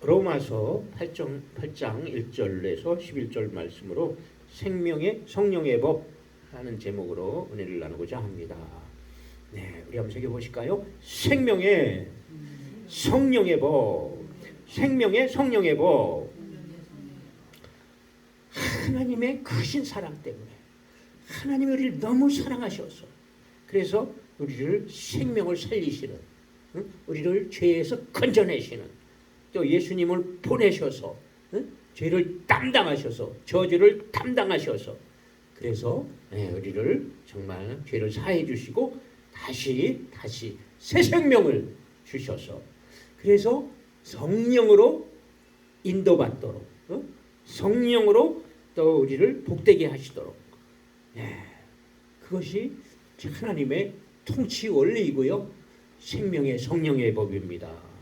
로마서 8장 1절에서 11절 말씀으로 생명의 성령의 법 하는 제목으로 은혜를 나누고자 합니다. 네, 우리 한번 새겨보실까요? 생명의 성령의 법, 생명의 성령의 법. 하나님의 크신 사랑 때문에 하나님이 우리를 너무 사랑하셔서 그래서 우리를 생명을 살리시는, 우리를 죄에서 건져내시는, 또 예수님을 보내셔서 죄를 담당하셔서 저주를 담당하셔서 그래서 우리를 정말 죄를 사해 주시고 다시 새 생명을 주셔서 그래서 성령으로 인도받도록 성령으로 또 우리를 복되게 하시도록 그것이 하나님의 통치 원리이고요. 생명의 성령의 법입니다.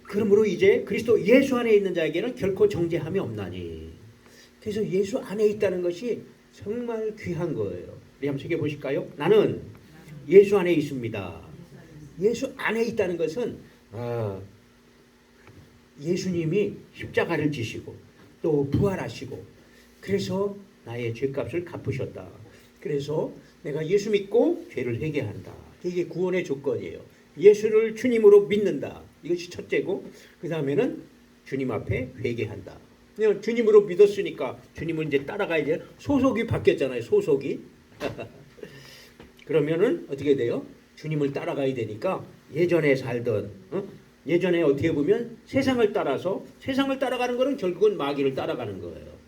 그러므로 이제 그리스도 예수 안에 있는 자에게는 결코 정죄함이 없나니. 그래서 예수 안에 있다는 것이 정말 귀한 거예요. 우리 한번 새겨보실까요? 나는 예수 안에 있습니다. 예수 안에 있다는 것은 예수님이 십자가를 지시고 또 부활하시고 그래서 나의 죄값을 갚으셨다. 그래서 내가 예수 믿고 죄를 회개한다. 이게 구원의 조건이에요. 예수를 주님으로 믿는다. 이것이 첫째고 그 다음에는 주님 앞에 회개한다. 그냥 주님으로 믿었으니까 주님을 이제 따라가야지. 소속이 바뀌었잖아요. 소속이. 그러면은 어떻게 돼요? 주님을 따라가야 되니까 예전에 살던 예전에 어떻게 보면 세상을 따라서 세상을 따라가는 거는 결국은 마귀를 따라가는 거예요.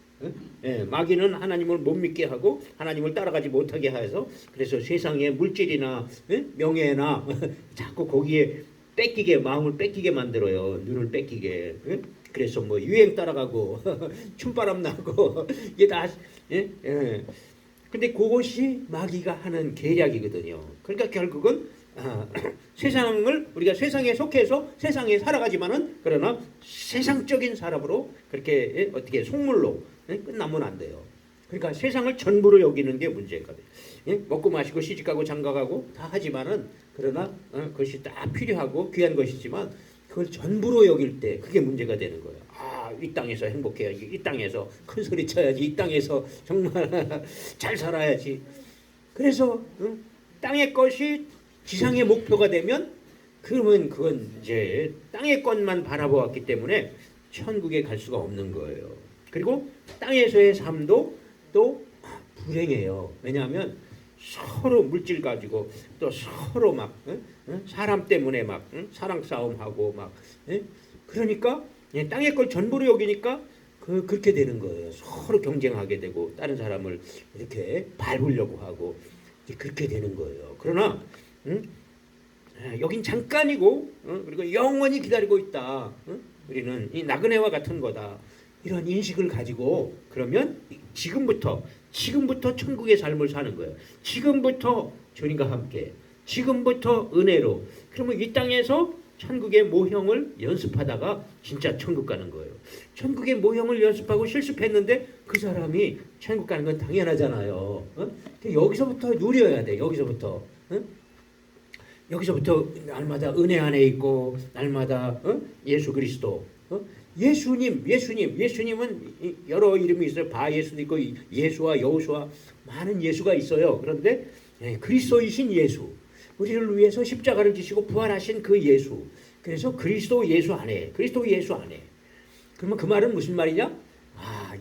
마귀는 하나님을 못 믿게 하고 하나님을 따라가지 못하게 해서 그래서 세상의 물질이나 명예나 자꾸 거기에 뺏기게 마음을 뺏기게 만들어요. 눈을 뺏기게. 그래서 뭐 유행 따라가고 춤바람 나고 이게 다 근데 그것이 마귀가 하는 계략이거든요. 그러니까 결국은 세상을 우리가 세상에 속해서 세상에 살아가지만은 그러나 세상적인 사람으로 그렇게 어떻게 속물로 끝나면 안 돼요. 그러니까 세상을 전부로 여기는 게 문제거든요. 먹고 마시고 시집가고 장가가고 다 하지만은 그러나 그것이 다 필요하고 귀한 것이지만 그걸 전부로 여길 때 그게 문제가 되는 거예요. 이 땅에서 행복해야지, 이 땅에서 큰 소리 쳐야지, 이 땅에서 정말 잘 살아야지. 그래서 땅의 것이 지상의 목표가 되면 그러면 그건 이제 땅의 것만 바라보았기 때문에 천국에 갈 수가 없는 거예요. 그리고 땅에서의 삶도 또 불행해요. 왜냐하면 서로 물질 가지고 또 서로 막 사람 때문에 막 사랑 싸움하고 막 그러니까 땅의 걸 전부로 여기니까 그렇게 되는 거예요. 서로 경쟁하게 되고 다른 사람을 이렇게 밟으려고 하고 그렇게 되는 거예요. 그러나 여긴 잠깐이고 그리고 영원히 기다리고 있다. 우리는 이 나그네와 같은 거다. 이런 인식을 가지고 그러면 지금부터 천국의 삶을 사는 거예요. 지금부터 주님과 함께 지금부터 은혜로 그러면 이 땅에서 천국의 모형을 연습하다가 진짜 천국 가는 거예요. 천국의 모형을 연습하고 실습했는데 그 사람이 천국 가는 건 당연하잖아요. 여기서부터 누려야 돼. 여기서부터 날마다 은혜 안에 있고 날마다 예수 그리스도 예수님은 여러 이름이 있어요. 바예수도 있고 예수와 여호수와 많은 예수가 있어요. 그런데 그리스도이신 예수, 우리를 위해서 십자가를 지시고 부활하신 그 예수. 그래서 그리스도 예수 안에. 그러면 그 말은 무슨 말이냐?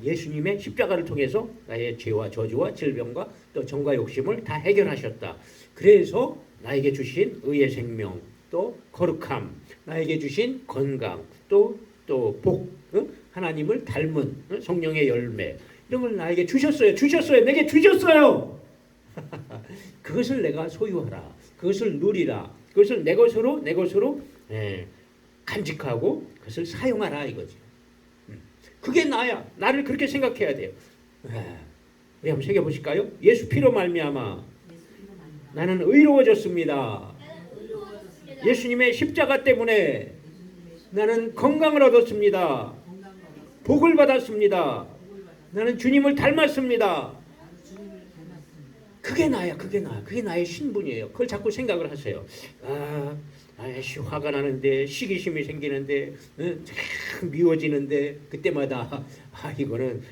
예수님의 십자가를 통해서 나의 죄와 저주와 질병과 또 정과 욕심을 다 해결하셨다. 그래서 나에게 주신 의의 생명, 또 거룩함, 나에게 주신 건강, 또 복, 하나님을 닮은 성령의 열매 이런 걸 나에게 주셨어요. 내게 주셨어요. 그것을 내가 소유하라. 그것을 누리라. 그것을 내 것으로 간직하고 그것을 사용하라 이거지. 그게 나야. 나를 그렇게 생각해야 돼요. 우리 한번 새겨보실까요? 예수 피로 말미암아 나는 의로워졌습니다. 예수님의 십자가 때문에 나는 건강을 얻었습니다. 복을 받았습니다. 나는 주님을 닮았습니다. 그게 나야, 그게 나. 그게 나의 신분이에요. 그걸 자꾸 생각을 하세요. 아이씨, 화가 나는데, 시기심이 생기는데, 참 미워지는데, 그때마다 이거는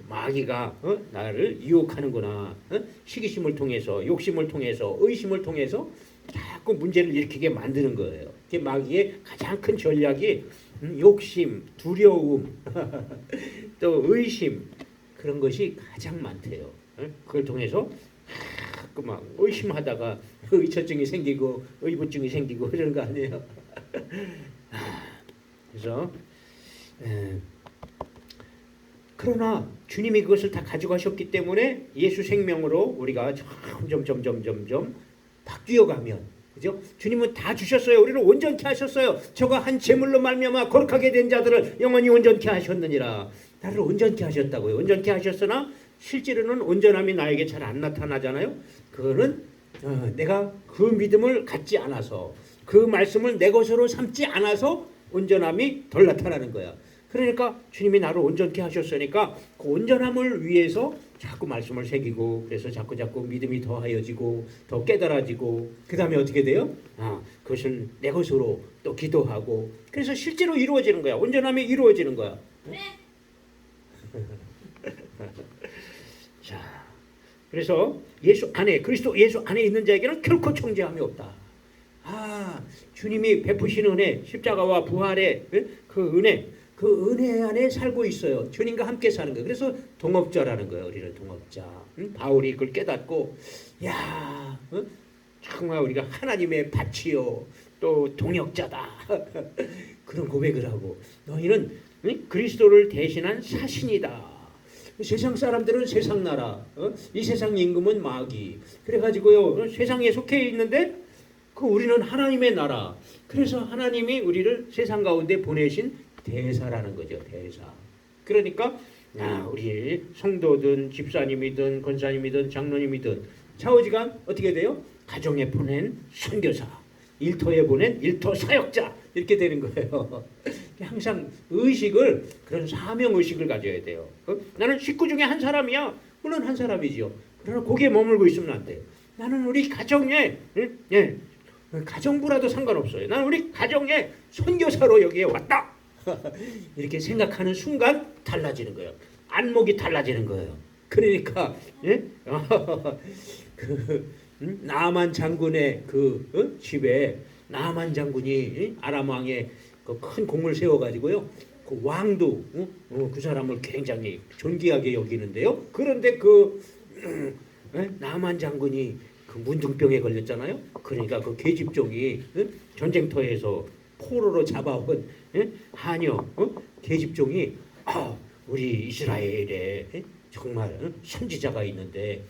마귀가 나를 유혹하는구나. 시기심을 통해서, 욕심을 통해서, 의심을 통해서 자꾸 문제를 일으키게 만드는 거예요. 그게 마귀의 가장 큰 전략이 욕심, 두려움, 또 의심, 그런 것이 가장 많대요. 그걸 통해서 자꾸 막 의심하다가 의처증이 생기고 의부증이 생기고 그러는 거 아니에요. 그래서 그러나 주님이 그것을 다 가져가셨기 때문에 예수 생명으로 우리가 점점 바뀌어가면, 그죠? 주님은 다 주셨어요. 우리를 온전케 하셨어요. 저가 한 제물로 말미암아 거룩하게 된 자들을 영원히 온전케 하셨느니라. 나를 온전케 하셨다고요. 온전케 하셨으나 실제로는 온전함이 나에게 잘 안 나타나잖아요. 그거는 내가 그 믿음을 갖지 않아서, 그 말씀을 내 것으로 삼지 않아서 온전함이 덜 나타나는 거야. 그러니까 주님이 나를 온전케 하셨으니까 그 온전함을 위해서 자꾸 말씀을 새기고, 그래서 자꾸 믿음이 더하여지고 더 깨달아지고, 그 다음에 어떻게 돼요? 그것을 내 것으로 또 기도하고, 그래서 실제로 이루어지는 거야. 온전함이 이루어지는 거야. 자, 그래서 예수 안에, 그리스도 예수 안에 있는 자에게는 결코 정죄함이 없다. 주님이 베푸신 은혜, 십자가와 부활의 그 은혜 안에 살고 있어요. 주님과 함께 사는 거예요. 그래서 동업자라는 거예요. 우리는 동업자. 바울이 그걸 깨닫고, 정말 우리가 하나님의 밭이요, 또 동역자다. 그런 고백을 하고, 너희는 그리스도를 대신한 사신이다. 세상 사람들은 세상 나라, 이 세상 임금은 마귀. 그래가지고요, 세상에 속해 있는데 우리는 하나님의 나라. 그래서 하나님이 우리를 세상 가운데 보내신 대사라는 거죠. 대사. 그러니까 우리 성도든 집사님이든 권사님이든 장로님이든 좌우지간 어떻게 돼요? 가정에 보낸 선교사, 일터에 보낸 일터 사역자, 이렇게 되는 거예요. 항상 의식을, 그런 사명 의식을 가져야 돼요. 나는 식구 중에 한 사람이야. 물론 한 사람이지요. 그러나 거기에 머물고 있으면 안 돼요. 나는 우리 가정에, 가정부라도 상관없어요. 나는 우리 가정에 선교사로 여기에 왔다. 이렇게 생각하는 순간 달라지는 거예요. 안목이 달라지는 거예요. 그러니까 나만 장군의 집에 나만 장군이 아람 왕의 큰 공을 세워가지고요, 그 왕도 그 사람을 굉장히 존귀하게 여기는데요. 그런데 나만 장군이 그 문둥병에 걸렸잖아요. 그러니까 그 계집종이 전쟁터에서 포로로 잡아온 하녀 계집종이 우리 이스라엘에 정말 선지자가 있는데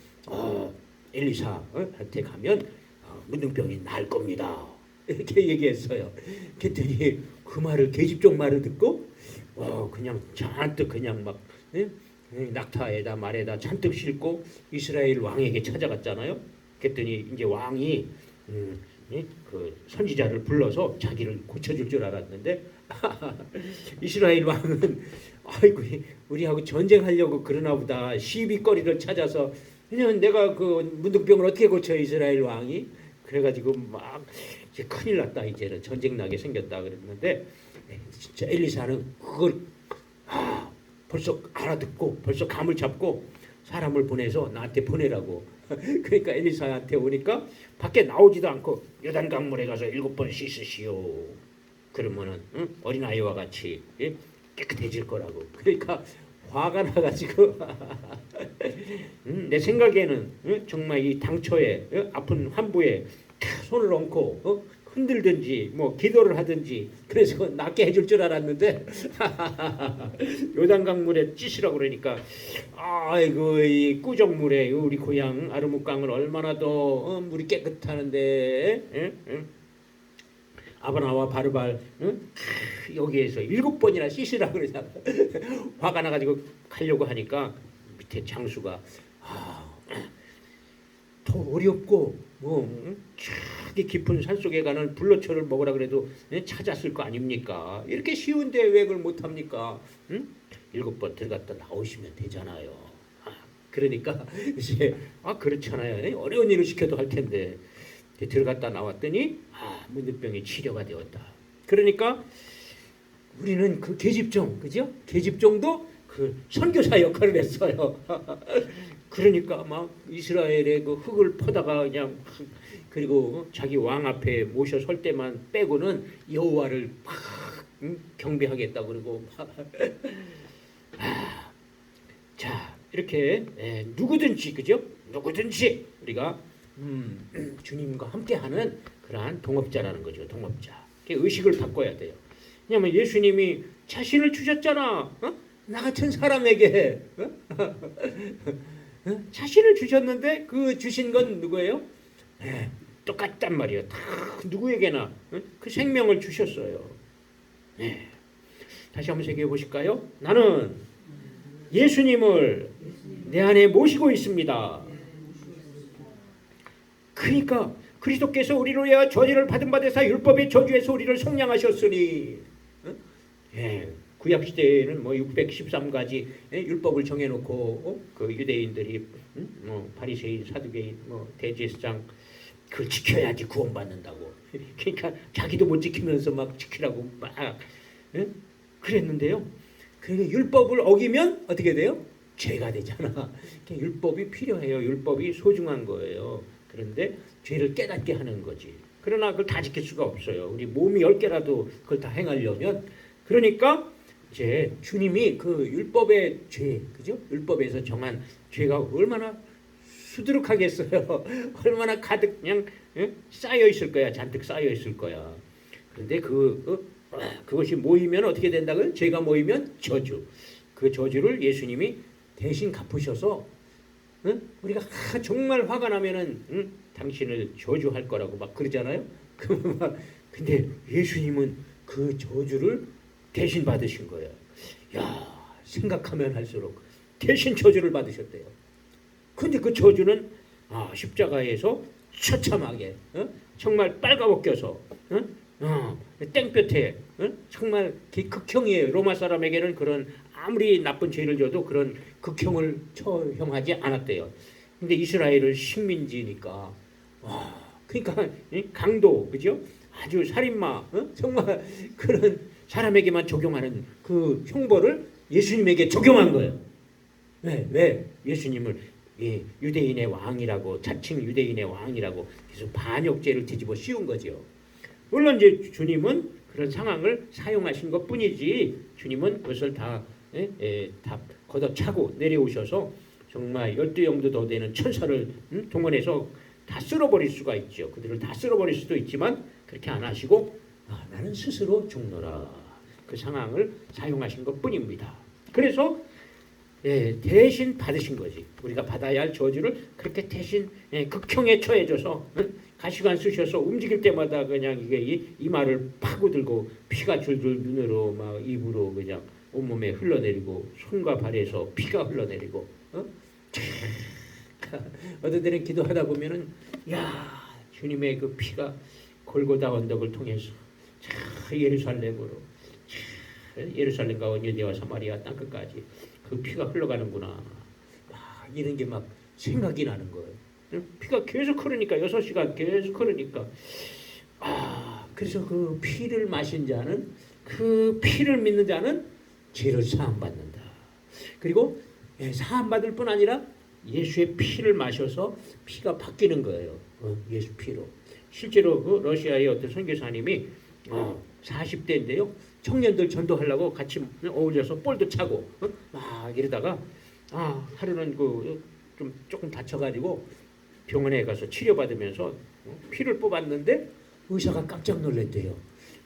엘리사한테 가면 문둥병이 날 겁니다. 이렇게 얘기했어요. 그랬더니 그 말을, 계집종 말을 듣고 그냥 잔뜩 그냥 막 낙타에다 말에다 잔뜩 싣고 이스라엘 왕에게 찾아갔잖아요. 그랬더니 이제 왕이 그 선지자를 불러서 자기를 고쳐줄 줄 알았는데 이스라엘 왕은 아이고 우리하고 전쟁하려고 그러나 보다, 시비거리를 찾아서, 그냥 내가 그 문둥병을 어떻게 고쳐 이스라엘 왕이. 그래가지고 막 이제 큰일 났다, 이제는 전쟁 나게 생겼다 그랬는데, 진짜 엘리사는 그걸 벌써 알아듣고 벌써 감을 잡고 사람을 보내서 나한테 보내라고. 그러니까 엘리사한테 오니까 밖에 나오지도 않고 요단 강물에 가서 7번 씻으시오. 그러면은 어린아이와 같이 깨끗해질 거라고. 그러니까 화가 나가지고 내 생각에는 정말 이 당초에 아픈 환부에 손을 얹고 흔들든지 뭐 기도를 하든지 그래서 낫게 해줄 줄 알았는데 요단강물에 찌시라고 그러니까 아이고 이 꾸정물에 우리 고향 아르묵강을 얼마나 더 물이 깨끗하는데 아바나와 바르발 여기에서 7번이나 씻으라고 그러잖아. 화가 나가지고 가려고 하니까 밑에 장수가 더 어렵고 저기 깊은 산속에 가는 불로초를 먹으라 그래도 찾았을 거 아닙니까? 이렇게 쉬운데 왜 그걸 못합니까? 7번 들어갔다 나오시면 되잖아요. 그러니까 이제 그렇잖아요. 어려운 일을 시켜도 할 텐데 들어갔다 나왔더니 문득병이 치료가 되었다. 그러니까 우리는 그 계집종, 그죠? 계집종도 그 선교사 역할을 했어요. 그러니까 막 이스라엘의 그 흙을 퍼다가 그냥 그리고 자기 왕 앞에 모셔 설 때만 빼고는 여호와를 막 경배하겠다 그러고 자 이렇게 누구든지 그죠? 누구든지 우리가 주님과 함께하는 그러한 동업자라는 거죠. 동업자. 의식을 바꿔야 돼요. 왜냐하면 예수님이 자신을 주셨잖아. 나 같은 사람에게 자신을 주셨는데 그 주신 건 누구예요? 똑같단 말이에요. 다 누구에게나 그 생명을 주셨어요. 다시 한번 새겨 보실까요? 나는 예수님을 내 안에 모시고 있습니다. 그러니까 그리스도께서 우리로 위하여 저주를 받은 바 되사 율법의 저주에서 우리를 속량하셨으니 구약 시대에는 뭐 613가지 율법을 정해놓고 그 유대인들이 바리새인, 사두개인, 대제사장 그걸 지켜야지 구원받는다고. 그러니까 자기도 못 지키면서 막 지키라고 막 그랬는데요. 그러니까 율법을 어기면 어떻게 돼요? 죄가 되잖아. 율법이 필요해요. 율법이 소중한 거예요. 그런데 죄를 깨닫게 하는 거지. 그러나 그걸 다 지킬 수가 없어요. 우리 몸이 10개라도 그걸 다 행하려면. 그러니까 이제 주님이 그 율법의 죄, 그죠? 율법에서 정한 죄가 얼마나 수두룩하겠어요. 얼마나 가득 그냥 쌓여 있을 거야. 잔뜩 쌓여 있을 거야. 그런데 그것이 모이면 어떻게 된다고요? 죄가 모이면 저주. 그 저주를 예수님이 대신 갚으셔서 우리가 정말 화가 나면은 당신을 저주할 거라고 막 그러잖아요. 근데 예수님은 그 저주를 대신 받으신 거예요. 야, 생각하면 할수록 대신 저주를 받으셨대요. 근데 그 저주는 십자가에서 처참하게 정말 빨가벗겨서 땡볕에 정말 극형이에요. 로마 사람에게는 그런 아무리 나쁜 죄를 져도 그런 극형을 처형하지 않았대요. 근데 이스라엘은 식민지니까 그러니까 강도 그죠? 아주 살인마 정말 그런 사람에게만 적용하는 그 형벌을 예수님에게 적용한 거예요. 왜? 예수님을 유대인의 왕이라고 자칭 유대인의 왕이라고 그래서 반역죄를 뒤집어 씌운 거죠. 물론 이제 주님은 그런 상황을 사용하신 것뿐이지 주님은 그것을 다 걷어차고 내려오셔서 정말 12영도 더 되는 천사를 동원해서 다 쓸어버릴 수가 있죠. 그들을 다 쓸어버릴 수도 있지만 그렇게 안 하시고 나는 스스로 죽노라. 그 상황을 사용하신 것뿐입니다. 그래서 대신 받으신 거지. 우리가 받아야 할 저주를 그렇게 대신 극형에 처해져서 가시관 쓰셔서 움직일 때마다 그냥 이게 이마를 파고들고 피가 줄줄 눈으로 막 입으로 그냥 온몸에 흘러내리고 손과 발에서 피가 흘러내리고 어떤 때는 기도하다 보면은 야 주님의 그 피가 골고다 언덕을 통해서 예루살렘으로 예루살렘과 유대와 사마리아 땅끝까지 그 피가 흘러가는구나. 이런 게 막 생각이 나는 거예요. 피가 계속 흐르니까 6시간 계속 흐르니까 그래서 그 피를 마신 자는 그 피를 믿는 자는 죄를 사함받는다. 그리고 사함받을 뿐 아니라 예수의 피를 마셔서 피가 바뀌는 거예요. 예수 피로. 실제로 그 러시아의 어떤 선교사님이 40대인데요. 청년들 전도하려고 같이 어울려서 볼도 차고 막 이러다가 하루는 조금 다쳐가지고 병원에 가서 치료받으면서 피를 뽑았는데 의사가 깜짝 놀랐대요.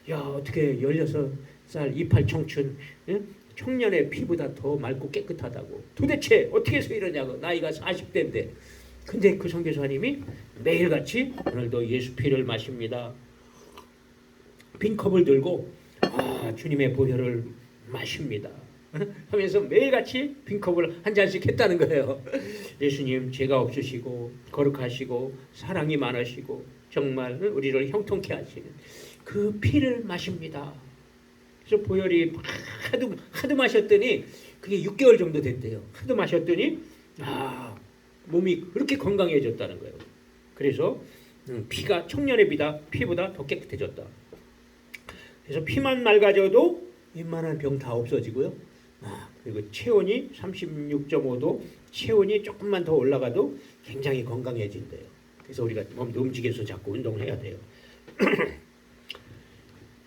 야 어떻게 16살 이팔 청춘 청년의 피보다 더 맑고 깨끗하다고. 도대체 어떻게 해서 이러냐고. 나이가 40대인데. 근데 그 선교사님이 매일같이 오늘도 예수 피를 마십니다. 빈 컵을 들고 주님의 보혈을 마십니다. 하면서 매일같이 빈 컵을 한 잔씩 했다는 거예요. 예수님 죄가 없으시고 거룩하시고 사랑이 많으시고 정말 우리를 형통케 하시는 그 피를 마십니다. 그래서 보혈이 하도 마셨더니 그게 6개월 정도 됐대요. 하도 마셨더니 몸이 그렇게 건강해졌다는 거예요. 그래서 피가 청년의 피보다 더 깨끗해졌다. 그래서 피만 맑아져도 웬만한 병 다 없어지고요. 그리고 체온이 36.5도, 체온이 조금만 더 올라가도 굉장히 건강해진대요. 그래서 우리가 몸도 움직여서 자꾸 운동을 해야 돼요.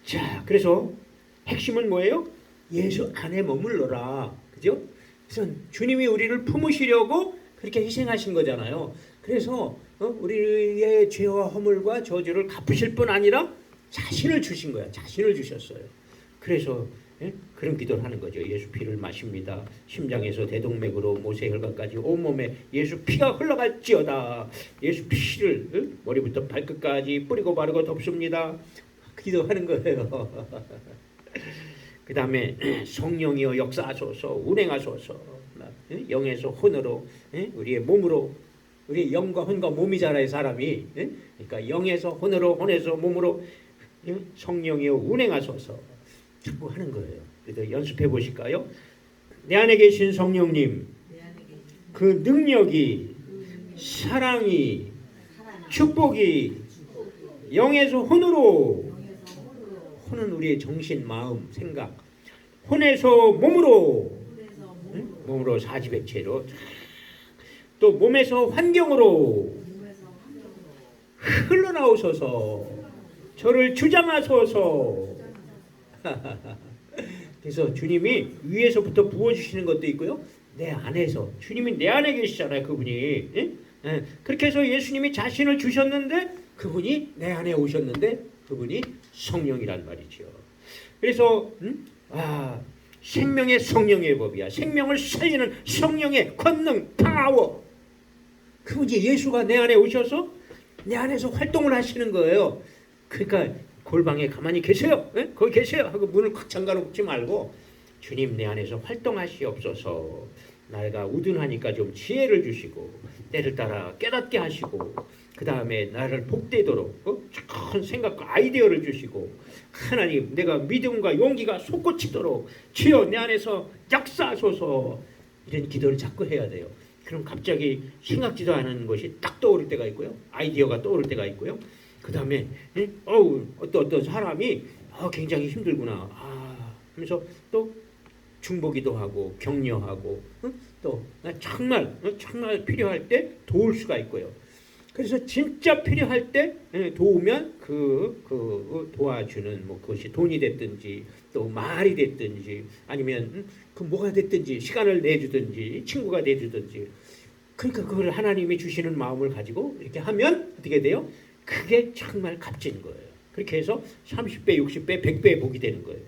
자, 그래서 핵심은 뭐예요? 예수 안에 머물러라. 그죠? 그래서 주님이 우리를 품으시려고 그렇게 희생하신 거잖아요. 그래서 우리의 죄와 허물과 저주를 갚으실 뿐 아니라 자신을 주신 거야. 자신을 주셨어요. 그래서 그런 기도를 하는 거죠. 예수 피를 마십니다. 심장에서 대동맥으로 모세혈관까지 온몸에 예수 피가 흘러갈지어다. 예수 피를 머리부터 발끝까지 뿌리고 바르고 덮습니다. 기도하는 거예요. 그 다음에 성령이여 역사하소서, 운행하소서, 영에서 혼으로, 우리의 몸으로, 우리의 영과 혼과 몸이잖아요, 사람이. 그러니까 영에서 혼으로, 혼에서 몸으로, 성령이여 운행하소서. 자꾸 하는 거예요. 그래서 연습해 보실까요? 내 안에 계신 성령님, 그 능력이, 사랑이, 축복이 영에서 혼으로, 혼은 우리의 정신, 마음, 생각, 혼에서 몸으로, 몸으로 사지백체로, 또 몸에서 환경으로 흘러나오소서, 저를 주장하소서. 그래서 주님이 위에서부터 부어주시는 것도 있고요, 내 안에서, 주님이 내 안에 계시잖아요, 그분이. 그렇게 해서 예수님이 자신을 주셨는데 그분이 내 안에 오셨는데 그분이 성령이란 말이죠. 그래서 생명의 성령의 법이야. 생명을 살리는 성령의 권능, 파워. 그분이 예수가 내 안에 오셔서 내 안에서 활동을 하시는 거예요. 그러니까 골방에 가만히 계세요. 거기 계세요 하고 문을 꽉 잠가놓지 말고 주님 내 안에서 활동하시옵소서. 나이가 우둔하니까 좀 지혜를 주시고 때를 따라 깨닫게 하시고 그 다음에 나를 복되도록 큰 생각과 아이디어를 주시고 하나님 내가 믿음과 용기가 솟구치도록 주여 내 안에서 역사하소서. 이런 기도를 자꾸 해야 돼요. 그럼 갑자기 생각지도 않은 것이 딱 떠오를 때가 있고요. 아이디어가 떠오를 때가 있고요. 그 다음에 어떤 사람이 굉장히 힘들구나 하면서 또 중보기도 하고 격려하고 또 정말 필요할 때 도울 수가 있고요. 그래서 진짜 필요할 때 도우면 그 도와주는 그것이 돈이 됐든지 또 말이 됐든지 아니면 그 뭐가 됐든지 시간을 내주든지 친구가 내주든지 그러니까 그걸 하나님이 주시는 마음을 가지고 이렇게 하면 어떻게 돼요? 그게 정말 값진 거예요. 그렇게 해서 30배, 60배, 100배의 복이 되는 거예요.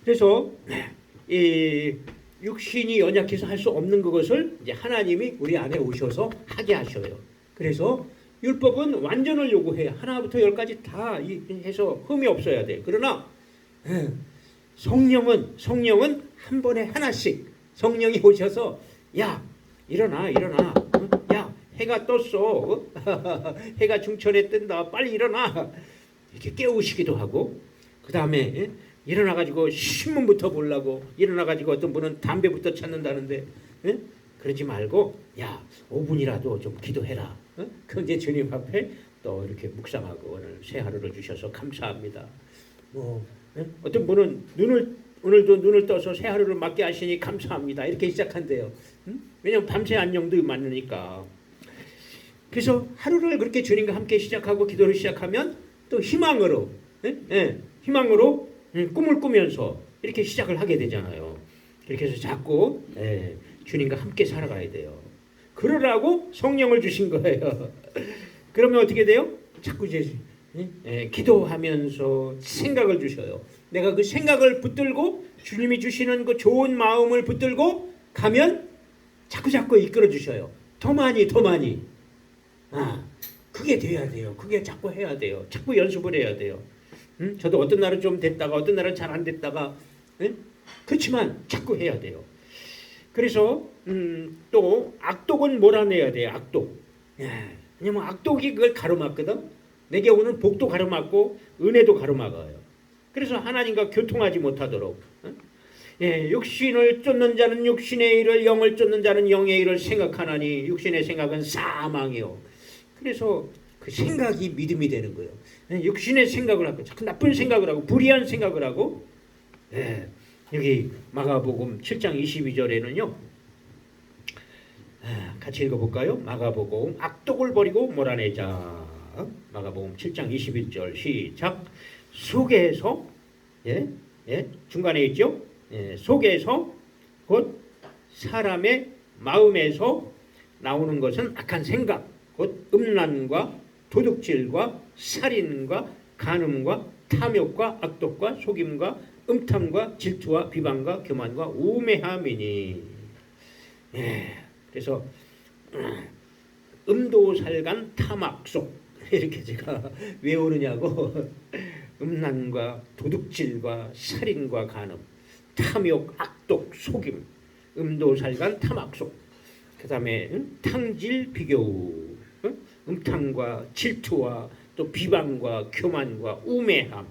그래서 이 육신이 연약해서 할 수 없는 그것을 이제 하나님이 우리 안에 오셔서 하게 하셔요. 그래서 율법은 완전을 요구해요. 하나부터 열까지 다 해서 흠이 없어야 돼요. 그러나 성령은 한 번에 하나씩 성령이 오셔서 야 일어나 야 해가 떴어 해가 중천에 뜬다 빨리 일어나 이렇게 깨우시기도 하고 그 다음에 일어나가지고 신문부터 보려고 일어나가지고 어떤 분은 담배부터 찾는다는데 그러지 말고 야 5분이라도 좀 기도해라. 그 이제 주님 앞에 또 이렇게 묵상하고 오늘 새 하루를 주셔서 감사합니다. 어떤 분은 오늘도 눈을 떠서 새 하루를 맞게 하시니 감사합니다. 이렇게 시작한대요. 왜냐하면 밤새 안녕도 많으니까. 그래서 하루를 그렇게 주님과 함께 시작하고 기도를 시작하면 또 희망으로 꿈을 꾸면서 이렇게 시작을 하게 되잖아요. 그렇게 해서 자꾸 주님과 함께 살아가야 돼요. 그러라고 성령을 주신 거예요. 그러면 어떻게 돼요? 자꾸 이제 기도하면서 생각을 주셔요. 내가 그 생각을 붙들고 주님이 주시는 그 좋은 마음을 붙들고 가면 자꾸 이끌어 주셔요. 더 많이 그게 돼야 돼요. 그게 자꾸 해야 돼요. 자꾸 연습을 해야 돼요. 저도 어떤 날은 좀 됐다가 어떤 날은 잘 안 됐다가 그렇지만 자꾸 해야 돼요. 그래서 또 악독은 몰아내야 돼요. 악독. 왜냐면 악독이 그걸 가로막거든. 내게 오는 복도 가로막고 은혜도 가로막아요. 그래서 하나님과 교통하지 못하도록 예, 육신을 쫓는 자는 육신의 일을, 영을 쫓는 자는 영의 일을 생각하나니 육신의 생각은 사망이요. 그래서 그 생각이 믿음이 되는 거예요. 예, 육신의 생각을 하고 자꾸 나쁜 생각을 하고 불의한 생각을 하고. 예, 여기 마가복음 7장 22절에는요. 같이 읽어볼까요? 마가복음 악독을 버리고 몰아내자. 마가복음 7장 21절 시작. 속에서 중간에 있죠. 속에서 곧 사람의 마음에서 나오는 것은 악한 생각, 곧 음란과 도둑질과 살인과 간음과 탐욕과 악독과 속임과 음탐과 질투와 비방과 교만과 우매함이니. 그래서 음도살간 탐악속 이렇게 제가 왜 오르냐고. 음란과 도둑질과 살인과 간음, 탐욕, 악독, 속임, 음도살간 탐악속, 그 다음에 탕질, 비교, 음탕과 질투와 또 비방과 교만과 우매함.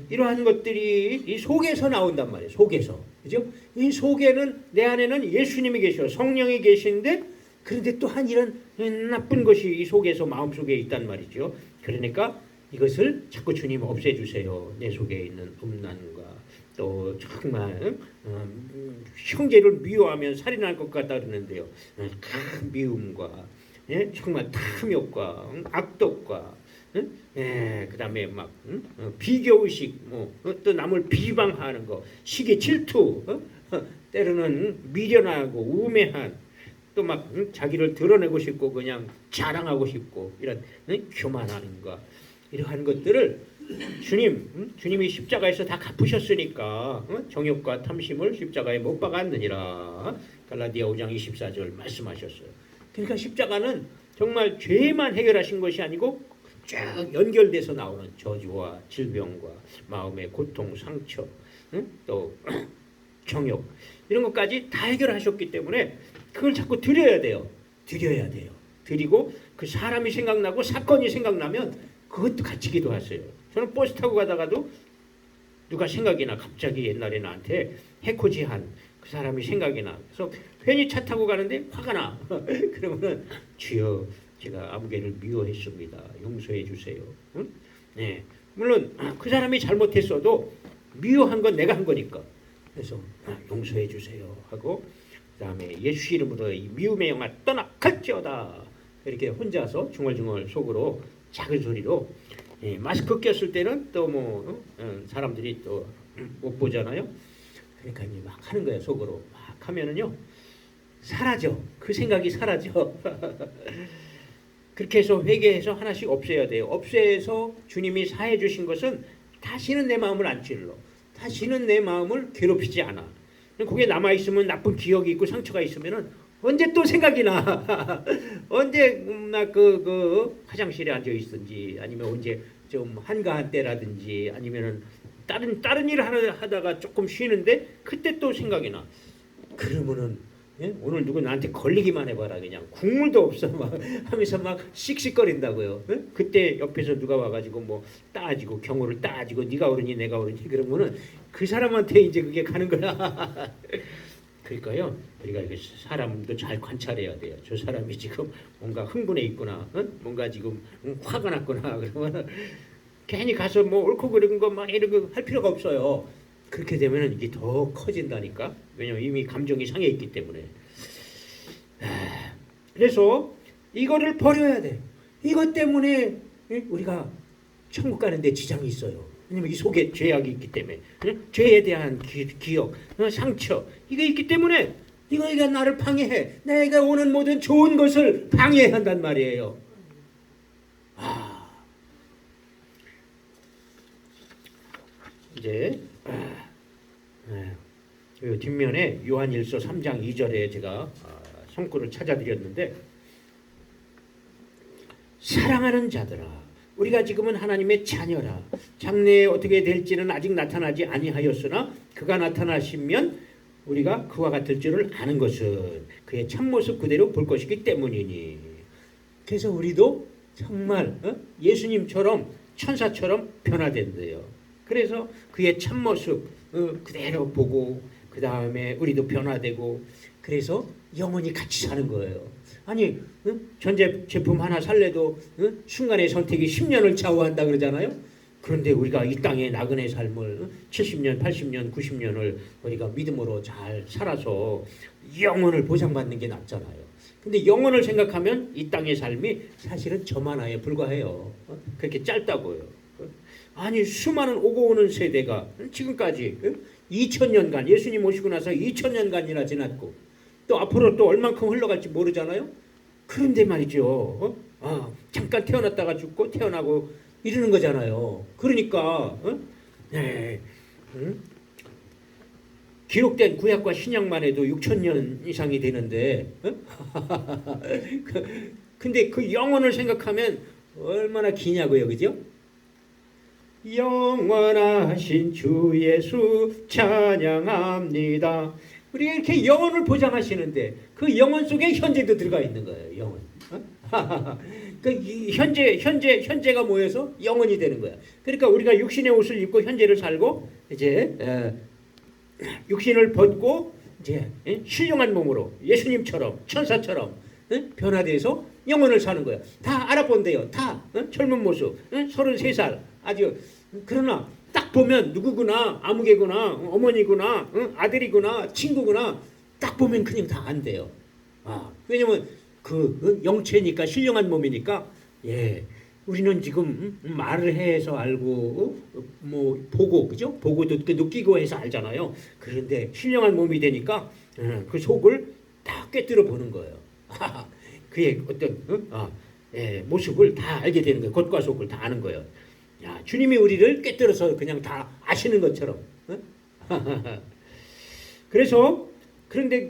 이러한 것들이 이 속에서 나온단 말이에요. 속에서. 그죠? 이 속에는, 내 안에는 예수님이 계셔, 성령이 계신데, 그런데 또한 이런 나쁜 것이 이 속에서, 마음속에 있단 말이죠. 그러니까 이것을 자꾸 주님 없애주세요. 내 속에 있는 음란과 또 정말 형제를 미워하면 살인할 것 같다 그러는데요. 미움과 정말 탐욕과 악독과 그 다음에 막 비교의식, 또 남을 비방하는 거, 시기 질투, 때로는 미련하고 우매한, 또 막 자기를 드러내고 싶고 그냥 자랑하고 싶고 이런 교만하는 거, 이러한 것들을 주님이 십자가에서 다 갚으셨으니까 정욕과 탐심을 십자가에 못 박았느니라. 갈라디아 5장 24절 말씀하셨어요. 그러니까 십자가는 정말 죄만 해결하신 것이 아니고 쫙 연결돼서 나오는 저주와 질병과 마음의 고통, 상처, 또 정욕, 이런 것까지 다 해결하셨기 때문에 그걸 자꾸 드려야 돼요. 드리고 그 사람이 생각나고 사건이 생각나면 그것도 같이 기도하세요. 저는 버스 타고 가다가도 누가 생각이 나, 갑자기 옛날에 나한테 해코지한 그 사람이 생각이 나. 그래서 괜히 차 타고 가는데 화가 나. 그러면은 주여, 제가 아무개를 미워했습니다. 용서해 주세요. 응? 물론 그 사람이 잘못했어도 미워한 건 내가 한 거니까. 그래서 용서해 주세요 하고, 그다음에 예수 이름으로 이 미움의 영아 떠나 갈지어다. 이렇게 혼자서 중얼중얼 속으로 작은 소리로, 마스크 꼈을 때는 또 사람들이 또 못 보잖아요. 그러니까 막 하는 거예요. 속으로 막 하면은요 사라져. 그 생각이 사라져. 그렇게 해서 회개해서 하나씩 없애야 돼요. 없애서 주님이 사해 주신 것은 다시는 내 마음을 안 찔러. 다시는 내 마음을 괴롭히지 않아. 거기에 남아 있으면 나쁜 기억이 있고 상처가 있으면은 언제 또 생각이 나. 언제 나 그 화장실에 앉아 있든지, 아니면 언제 좀 한가한 때라든지, 아니면은 다른 일을 하다가 조금 쉬는데 그때 또 생각이 나. 그러면은 오늘 누구 나한테 걸리기만 해봐라, 그냥 국물도 없어 막 하면서 막 씩씩거린다고요. 그때 옆에서 누가 와가지고 뭐 따지고 경호를 따지고 네가 옳으니 내가 옳으니 그러면은 그 사람한테 이제 그게 가는 거야. 그러니까요, 우리가 사람도 잘 관찰해야 돼요. 저 사람이 지금 뭔가 흥분해 있구나, 뭔가 지금 화가 났구나, 그러면 괜히 가서 뭐 옳고 그른 거 막 이런 거 할 필요가 없어요. 그렇게 되면 이게 더 커진다니까. 왜냐면 이미 감정이 상해 있기 때문에. 그래서 이거를 버려야 돼. 이것 때문에 우리가 천국 가는데 지장이 있어요. 왜냐면 이 속에 죄악이 있기 때문에, 죄에 대한 기억, 상처, 이게 있기 때문에 이거가 나를 방해해. 내가 오는 모든 좋은 것을 방해한단 말이에요. 이제 뒷면에 요한일서 3장 2절에 제가 성구를 찾아드렸는데, 사랑하는 자들아, 우리가 지금은 하나님의 자녀라. 장래에 어떻게 될지는 아직 나타나지 아니하였으나 그가 나타나시면 우리가 그와 같을 줄을 아는 것은 그의 참모습 그대로 볼 것이기 때문이니. 그래서 우리도 정말 예수님처럼 천사처럼 변화된대요. 그래서 그의 참모습, 그대로 보고 그 다음에 우리도 변화되고 그래서 영원히 같이 사는 거예요. 아니 전제 제품 하나 살래도 순간의 선택이 10년을 좌우한다 그러잖아요. 그런데 우리가 이 땅의 나그네 삶을 70년, 80년, 90년을 우리가 믿음으로 잘 살아서 영원을 보장받는 게 낫잖아요. 근데 영원을 생각하면 이 땅의 삶이 사실은 저 하나에 불과해요. 그렇게 짧다고요. 아니 수많은 오고 오는 세대가 지금까지 2000년간 예수님 오시고 나서 2000년간이나 지났고 또 앞으로 또 얼만큼 흘러갈지 모르잖아요. 그런데 말이죠. 잠깐 태어났다가 죽고 태어나고 이러는 거잖아요. 그러니까 네. 기록된 구약과 신약만 해도 6000년 이상이 되는데 근데 그 영원을 생각하면 얼마나 기냐고요. 그죠? 영원하신 주 예수 찬양합니다. 우리가 이렇게 영원을 보장하시는데 그 영원 속에 현재도 들어가 있는 거예요. 영원. 그 현재가 모여서 영원이 되는 거야. 그러니까 우리가 육신의 옷을 입고 현재를 살고 이제 육신을 벗고 이제 신령한 몸으로 예수님처럼 천사처럼 변화돼서 영혼을 사는 거야. 다 알아본대요. 다 젊은 모습 33살 아주 그러나 딱 보면 누구구나 아무개구나 어머니구나 아들이구나 친구구나 딱 보면 그냥 다 안 돼요. 왜냐면 그 영체니까 신령한 몸이니까 우리는 지금 말을 해서 알고 뭐 보고 그죠? 보고 느끼고 해서 알잖아요. 그런데 신령한 몸이 되니까 그 속을 다 꿰뚫어 보는 거예요. 그의 어떤 모습을 다 알게 되는 거예요. 겉과 속을 다 아는 거예요. 야, 주님이 우리를 꿰뚫어서 그냥 다 아시는 것처럼. 그래서 그런데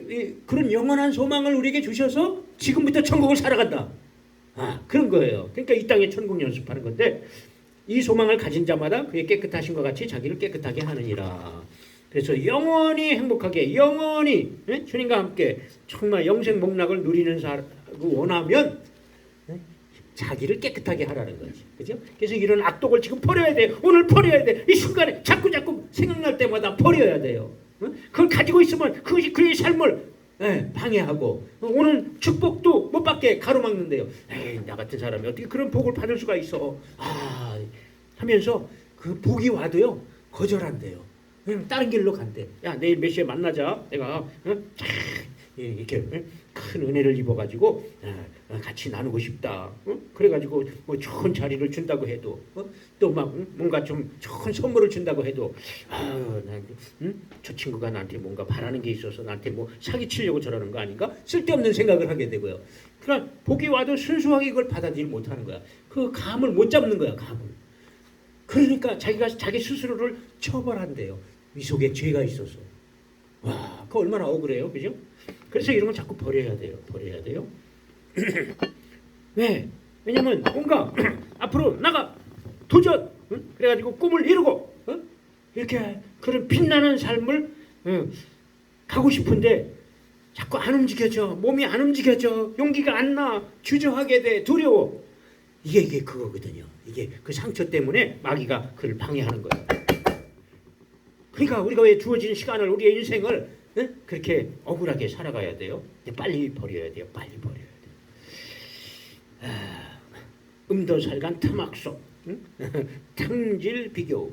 그런 영원한 소망을 우리에게 주셔서 지금부터 천국을 살아간다. 그런 거예요. 그러니까 이 땅에 천국 연습하는 건데 이 소망을 가진 자마다 그의 깨끗하신 것 같이 자기를 깨끗하게 하느니라. 그래서 영원히 행복하게 영원히 주님과 함께 정말 영생 복락을 누리는 사람을 원하면 자기를 깨끗하게 하라는 거지. 그죠? 그래서 이런 악독을 지금 버려야 돼. 오늘 버려야 돼. 이 순간에 자꾸 생각날 때마다 버려야 돼요. 그걸 가지고 있으면 그것이 그의 삶을 방해하고 오늘 축복도 못 받게 가로막는데요. 나 같은 사람이 어떻게 그런 복을 받을 수가 있어? 하면서 그 복이 와도요 거절한대요. 그냥 다른 길로 간대. 야 내일 몇 시에 만나자. 내가 이렇게 큰 은혜를 입어가지고 같이 나누고 싶다. 그래가지고 뭐 좋은 자리를 준다고 해도 또 막 뭔가 좀 좋은 선물을 준다고 해도 저 친구가 나한테 뭔가 바라는 게 있어서 나한테 뭐 사기치려고 저러는 거 아닌가? 쓸데없는 생각을 하게 되고요. 그러나 복이 와도 순수하게 그걸 받아들이지 못하는 거야. 그 감을 못 잡는 거야. 감을. 그러니까 자기가 자기 스스로를 처벌한대요. 이 속에 죄가 있어서. 와, 그 얼마나 억울해요, 그죠? 그래서 이런 건 자꾸 버려야 돼요. 버려야 돼요. 왜? 왜냐면 뭔가 앞으로 나가 도전. 그래가지고 꿈을 이루고 이렇게 그런 빛나는 삶을 가고 싶은데 자꾸 안 움직여져. 몸이 안 움직여져. 용기가 안 나. 주저하게 돼. 두려워. 이게 그거거든요. 이게 그 상처 때문에 마귀가 그를 방해하는 거예요. 그러니까 우리가 왜 주어진 시간을 우리의 인생을 그렇게 억울하게 살아가야 돼요. 빨리 버려야 돼요. 빨리 버려야 돼요. 음도살간 타막속 탕질 비교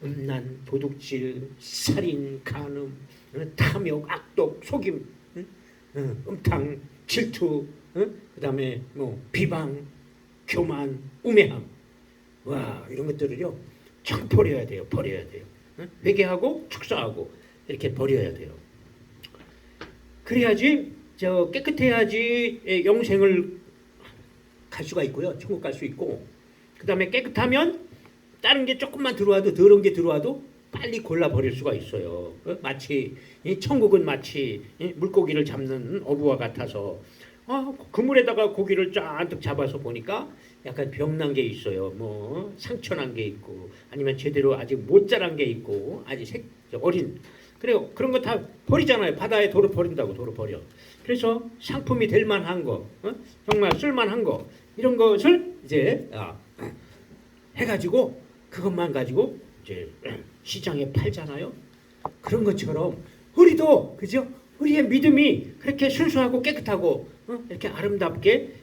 음란 도둑질 살인 간음 탐욕 악독 속임 음탕 질투 그 다음에 뭐 비방 교만 우매함 와 이런 것들을요 참 버려야 돼요. 버려야 돼요. 회개하고 축사하고 이렇게 버려야 돼요. 그래야지 깨끗해야지 영생을 갈 수가 있고요. 천국 갈 수 있고 그 다음에 깨끗하면 다른 게 조금만 들어와도 더러운 게 들어와도 빨리 골라 버릴 수가 있어요. 마치 천국은 마치 물고기를 잡는 어부와 같아서 그물에다가 고기를 잔뜩 잡아서 보니까 약간 병난 게 있어요. 뭐 상처난 게 있고 아니면 제대로 아직 못 자란 게 있고 아직 어린 그래요. 그런 거 다 버리잖아요. 바다에 도로 버린다고 도로 버려. 그래서 상품이 될 만한 거 정말 쓸만한 거 이런 것을 이제 해가지고 그것만 가지고 이제 시장에 팔잖아요. 그런 것처럼 우리도 그죠? 우리의 믿음이 그렇게 순수하고 깨끗하고 이렇게 아름답게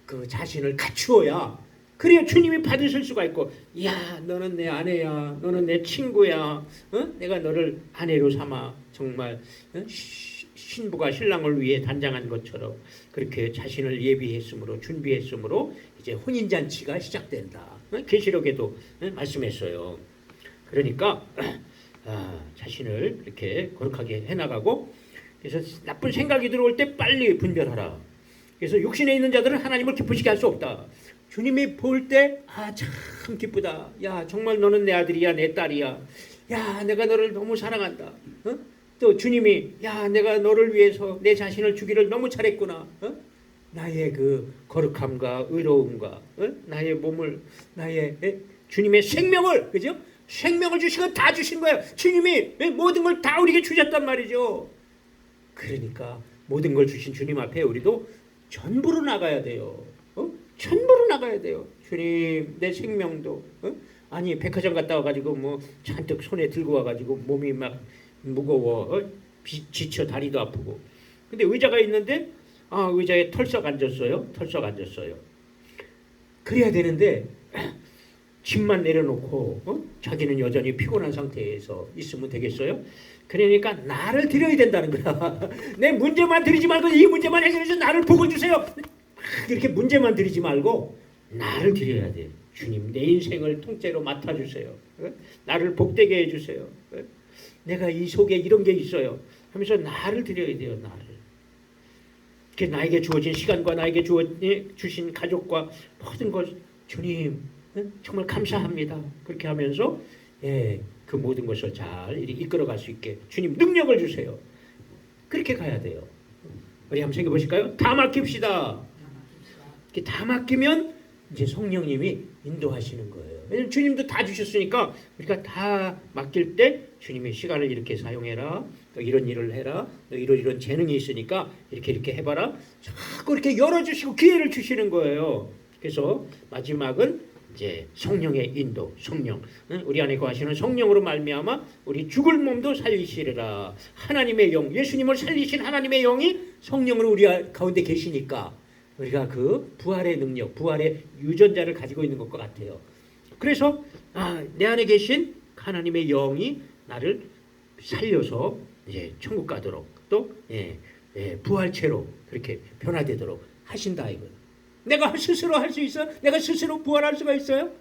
그 자신을 갖추어야 그래야 주님이 받으실 수가 있고, 야 너는 내 아내야, 너는 내 친구야, 내가 너를 아내로 삼아 정말 신부가 신랑을 위해 단장한 것처럼 그렇게 자신을 예비했으므로 준비했으므로 이제 혼인잔치가 시작된다. 계시록에도 말씀했어요. 그러니까 자신을 이렇게 거룩하게 해나가고, 그래서 나쁜 생각이 들어올 때 빨리 분별하라. 그래서 육신에 있는 자들은 하나님을 기쁘시게 할 수 없다. 주님이 볼 때 참 기쁘다. 야 정말 너는 내 아들이야, 내 딸이야. 야 내가 너를 너무 사랑한다. 또 주님이 야 내가 너를 위해서 내 자신을 주기를 너무 잘했구나. 나의 그 거룩함과 의로움과 나의 몸을, 나의 주님의 생명을, 그죠? 생명을 주시고 다 주신 거예요. 주님이 모든 걸 다 우리에게 주셨단 말이죠. 그러니까 모든 걸 주신 주님 앞에 우리도 전부로 나가야 돼요. 전부로 나가야 돼요. 주님 내 생명도 아니 백화점 갔다 와가지고 뭐 잔뜩 손에 들고 와가지고 몸이 막 무거워, 지쳐 다리도 아프고, 근데 의자가 있는데 의자에 털썩 앉았어요. 그래야 되는데 짐만 내려놓고 자기는 여전히 피곤한 상태에서 있으면 되겠어요? 그러니까 나를 드려야 된다는 거야. 내 문제만 드리지 말고 이 문제만 해결해서 나를 복을 주세요. 이렇게 문제만 드리지 말고 나를 드려야 돼. 주님 내 인생을 통째로 맡아주세요. 나를 복되게 해주세요. 내가 이 속에 이런 게 있어요 하면서 나를 드려야 돼요. 나를. 나에게 주어진 시간과 나에게 주신 가족과 모든 것 주님 정말 감사합니다. 그렇게 하면서 그 모든 것을 잘 이끌어갈 수 있게 주님 능력을 주세요. 그렇게 가야 돼요. 우리 한번 생각해 보실까요? 다 맡깁시다. 이렇게 다 맡기면 이제 성령님이 인도하시는 거예요. 왜냐면 주님도 다 주셨으니까 우리가 다 맡길 때 주님의 시간을 이렇게 사용해라. 또 이런 일을 해라. 또 이런 재능이 있으니까 이렇게 해봐라. 자꾸 이렇게 열어주시고 기회를 주시는 거예요. 그래서 마지막은 이제 성령의 인도, 성령. 우리 안에 거하시는 성령으로 말미암아 우리 죽을 몸도 살리시리라. 하나님의 영, 예수님을 살리신 하나님의 영이 성령으로 우리 가운데 계시니까 우리가 그 부활의 능력, 부활의 유전자를 가지고 있는 것과 같아요. 그래서 내 안에 계신 하나님의 영이 나를 살려서 이제 천국 가도록 또 부활체로 그렇게 변화되도록 하신다 이거예요. 내가 스스로 할 수 있어? 내가 스스로 부활할 수가 있어요?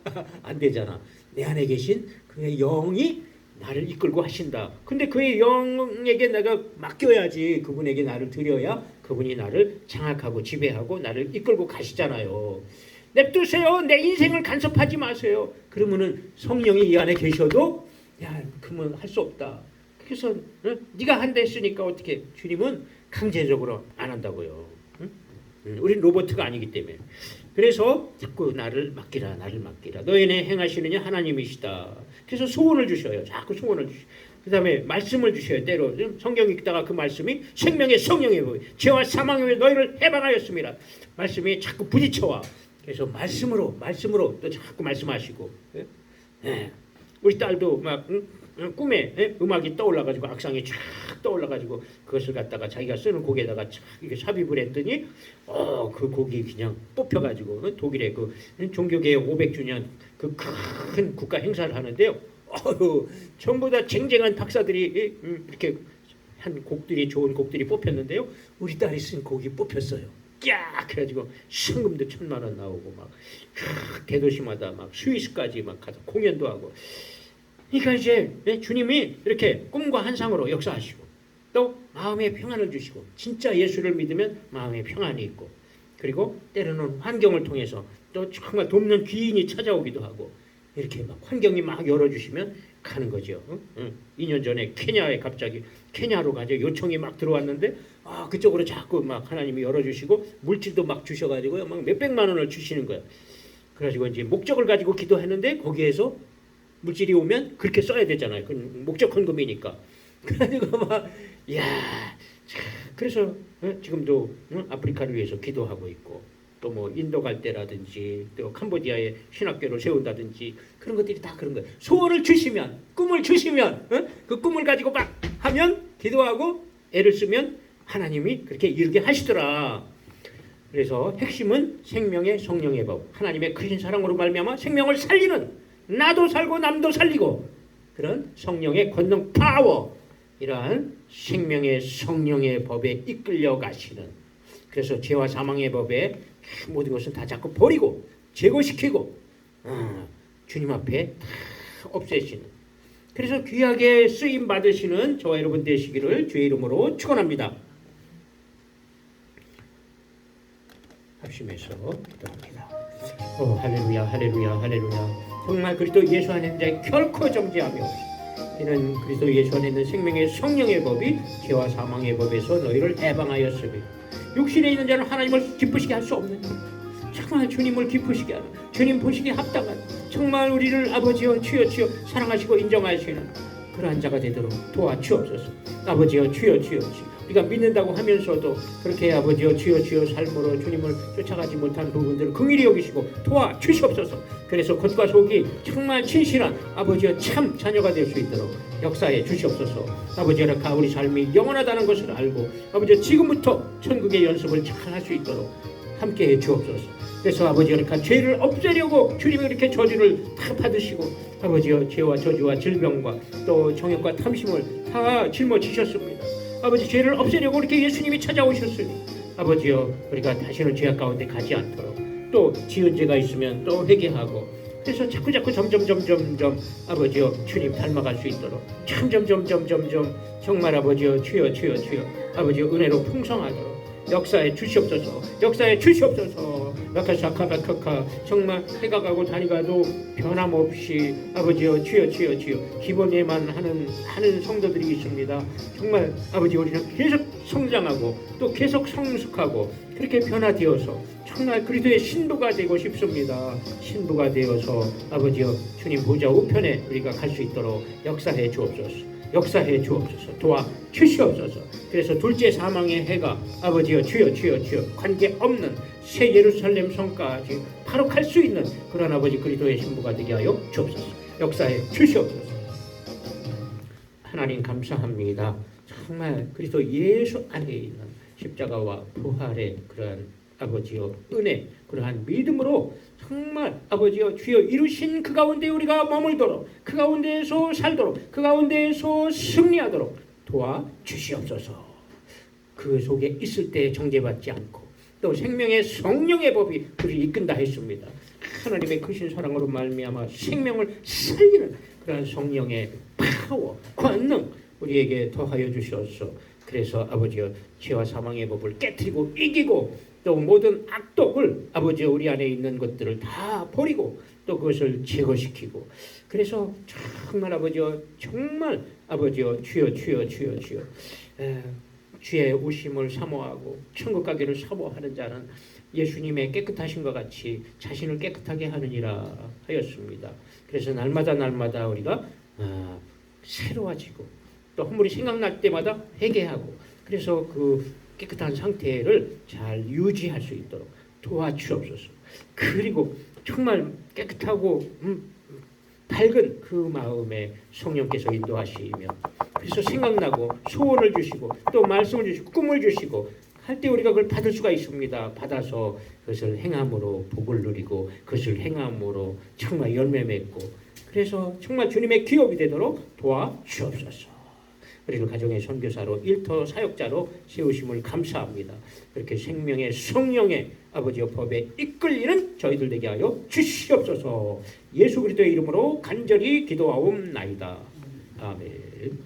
안 되잖아. 내 안에 계신 그의 영이 나를 이끌고 하신다. 근데 그의 영에게 내가 맡겨야지. 그분에게 나를 드려야 그분이 나를 장악하고 지배하고 나를 이끌고 가시잖아요. 냅두세요. 내 인생을 간섭하지 마세요. 그러면은 성령이 이 안에 계셔도 그러면 할 수 없다. 그래서 네가 한다 했으니까 어떻게? 주님은 강제적으로 안 한다고요. 우린 로봇가 아니기 때문에. 그래서 자꾸 나를 맡기라. 너희네 행하시느냐 하나님이시다. 그래서 소원을 주셔요. 자꾸 소원을 주셔요. 그 다음에 말씀을 주셔요. 때로 성경 읽다가 그 말씀이 생명의 성령의 보이 죄와 사망의 위에 너희를 해방하였습니다. 말씀이 자꾸 부딪혀와. 그래서 말씀으로 또 자꾸 말씀하시고. 우리 딸도 막 꿈에 음악이 떠올라가지고 악상이 쫙 떠올라가지고 그것을 갖다가 자기가 쓰는 곡에다가 쫙 이렇게 삽입을 했더니 그 곡이 그냥 뽑혀가지고 독일의 그 종교개혁 500주년 그 큰 국가 행사를 하는데요. 전부 다 쟁쟁한 박사들이 이렇게 한 곡들이 좋은 곡들이 뽑혔는데요. 우리 딸이 쓴 곡이 뽑혔어요. 야 그래가지고 상금도 1,000만 원 나오고 막 대도시마다 막 스위스까지 막 가서 공연도 하고. 그러니까 이제 주님이 이렇게 꿈과 환상으로 역사하시고 또 마음의 평안을 주시고 진짜 예수를 믿으면 마음의 평안이 있고 그리고 때로는 환경을 통해서 또 정말 돕는 귀인이 찾아오기도 하고 이렇게 막 환경이 막 열어주시면 가는 거죠. 2년 전에 케냐에 갑자기 케냐로 가죠. 요청이 막 들어왔는데 그쪽으로 자꾸 막 하나님이 열어주시고 물질도 막 주셔가지고요. 막 몇백만 원을 주시는 거예요. 그래가지고 이제 목적을 가지고 기도했는데 거기에서 물질이 오면 그렇게 써야 되잖아요. 그건 목적 헌금이니까. 그래가지고 막 그래서 지금도 아프리카를 위해서 기도하고 있고 또 뭐 인도 갈 때라든지 또 캄보디아에 신학교를 세운다든지 그런 것들이 다 그런 거예요. 소원을 주시면, 꿈을 주시면, 그 꿈을 가지고 막 하면, 기도하고 애를 쓰면 하나님이 그렇게 이루게 하시더라. 그래서 핵심은 생명의 성령의 법, 하나님의 크신 사랑으로 말미암아 생명을 살리는, 나도 살고 남도 살리고 그런 성령의 권능 파워, 이러한 생명의 성령의 법에 이끌려 가시는, 그래서 죄와 사망의 법에 모든 것은 다 자꾸 버리고 제거시키고 주님 앞에 다 없애시는, 그래서 귀하게 쓰임 받으시는 저와 여러분 되시기를 주의 이름으로 축원합니다. 합심해서 기도합니다. 할렐루야, 할렐루야, 할렐루야. 정말 그리스도 예수 안에 있는 자에 결코 정죄함이 없이, 이는 그리스도 예수 안에 있는 생명의 성령의 법이 죄와 사망의 법에서 너희를 해방하였으니, 육신에 있는 자는 하나님을 기쁘시게 할 수 없는, 정말 주님을 기쁘시게 하는, 주님 보시기에 합당한, 정말 우리를 아버지여 주여 주여 사랑하시고 인정하시는 그러한 자가 되도록 도와주옵소서. 아버지여 주여 주여 주여, 우리가 믿는다고 하면서도 그렇게 아버지여 주여 주여 삶으로 주님을 쫓아가지 못한 부분들을 긍휼히 여기시고 도와주시옵소서. 그래서 겉과 속이 정말 진실한 아버지여 참 자녀가 될 수 있도록 역사해 주시옵소서. 아버지여 우리 삶이 영원하다는 것을 알고 아버지여 지금부터 천국의 연습을 잘 할 수 있도록 함께해 주옵소서. 그래서 아버지여 죄를 없애려고 주님이 이렇게 저주를 다 받으시고 아버지여 죄와 저주와 질병과 또 정욕과 탐심을 다 짊어지셨습니다. 아버지, 죄를 없애려고 이렇게 예수님이 찾아오셨으니 아버지여 우리가 다시는 죄악 가운데 가지 않도록, 또 지은 죄가 있으면 또 회개하고, 그래서 자꾸 점점 아버지여 주님 닮아갈 수 있도록 점점 정말 아버지여 주여 주여 주여 아버지여 은혜로 풍성하도록 역사에 주시옵소서. 역사에 주시옵소서. 라카샤카라카카, 정말 해가 가고 달이 가도 변함없이 아버지여 주여 주여 주여 기본에만 하는 성도들이 있습니다. 정말 아버지, 우리는 계속 성장하고 또 계속 성숙하고 그렇게 변화되어서 정말 그리스도의 신부가 되고 싶습니다. 신부가 되어서 아버지여 주님 보좌 우편에 우리가 갈 수 있도록 역사해 주옵소서. 역사해 주옵소서. 도와 주시옵소서. 그래서 둘째 사망의 해가 아버지여 주여 주여 주여 관계없는 새 예루살렘 성까지 바로 갈 수 있는 그런 아버지 그리스도의 신부가 되게 하여 주옵소서. 역사해 주시옵소서. 하나님 감사합니다. 정말 그리스도 예수 안에 있는 십자가와 부활의 그러한 아버지여 은혜, 그러한 믿음으로 정말 아버지여 주여 이루신 그 가운데 우리가 머물도록, 그 가운데에서 살도록, 그 가운데에서 승리하도록 도와주시옵소서. 그 속에 있을 때 정죄받지 않고 또 생명의 성령의 법이 우리를 이끈다 했습니다. 하나님의 크신 사랑으로 말미암아 생명을 살리는 그런 성령의 파워, 권능 우리에게 더하여 주시옵소서. 그래서 아버지여 죄와 사망의 법을 깨뜨리고 이기고 또 모든 악독을 아버지여 우리 안에 있는 것들을 다 버리고 또 그것을 제거시키고, 그래서 정말 아버지여 정말 아버지여 주여 주여 주여 주여 주의 오심을 사모하고 천국 가기를 사모하는 자는 예수님의 깨끗하신 것 같이 자신을 깨끗하게 하느니라 하였습니다. 그래서 날마다 우리가 새로워지고 또 허물이 생각날 때마다 회개하고, 그래서 그 깨끗한 상태를 잘 유지할 수 있도록 도와주옵소서. 그리고 정말 깨끗하고 밝은 그 마음에 성령께서 인도하시며, 그래서 생각나고 소원을 주시고 또 말씀을 주시고 꿈을 주시고 할 때 우리가 그걸 받을 수가 있습니다. 받아서 그것을 행함으로 복을 누리고 그것을 행함으로 정말 열매 맺고, 그래서 정말 주님의 기업이 되도록 도와주옵소서. 그리고 가정의 선교사로 일터 사역자로 세우심을 감사합니다. 그렇게 생명의 성령의 아버지의 법에 이끌리는 저희들 되게 하여 주시옵소서. 예수 그리스도의 이름으로 간절히 기도하옵나이다. 아멘.